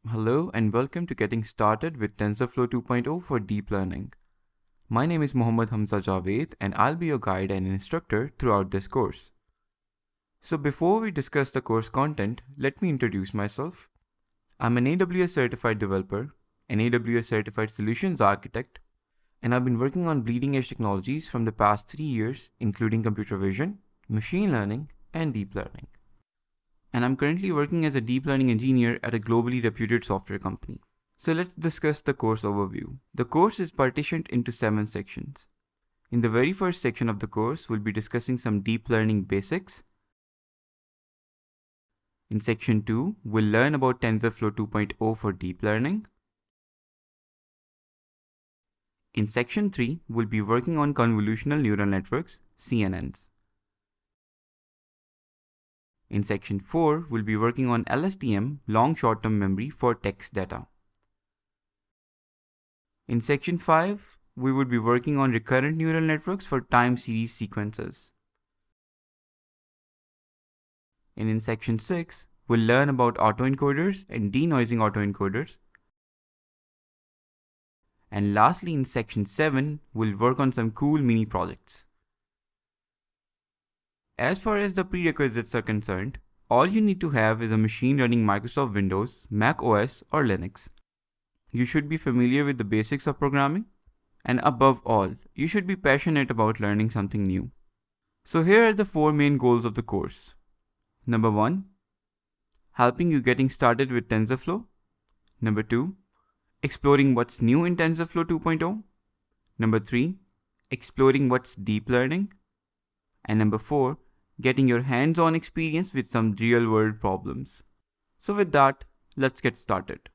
Hello and welcome to Getting Started with TensorFlow 2.0 for Deep Learning. My name is Mohammad Hamza Javed and I'll be your guide and instructor throughout this course. So before we discuss the course content, let me introduce myself. I'm an AWS certified developer, an AWS certified solutions architect, and I've been working on bleeding edge technologies from the past 3 years, including computer vision, machine learning, and deep learning. And I'm currently working as a deep learning engineer at a globally reputed software company. So let's discuss the course overview. The course is partitioned into 7 sections. In the very first section of the course, we'll be discussing some deep learning basics. In section 2, we'll learn about TensorFlow 2.0 for deep learning. In section 3, we'll be working on convolutional neural networks, CNNs. In section 4, we'll be working on LSTM, long short-term memory for text data. In section 5, we will be working on recurrent neural networks for time series sequences. And in section 6, we'll learn about autoencoders and denoising autoencoders. And lastly, in section 7, we'll work on some cool mini projects. As far as the prerequisites are concerned, all you need to have is a machine running Microsoft Windows, Mac OS, or Linux. You should be familiar with the basics of programming, and above all, you should be passionate about learning something new. So here are the 4 main goals of the course. Number 1, helping you getting started with TensorFlow. Number 2, exploring what's new in TensorFlow 2.0. Number 3, exploring what's deep learning. And number 4, getting your hands-on experience with some real-world problems. So with that, let's get started.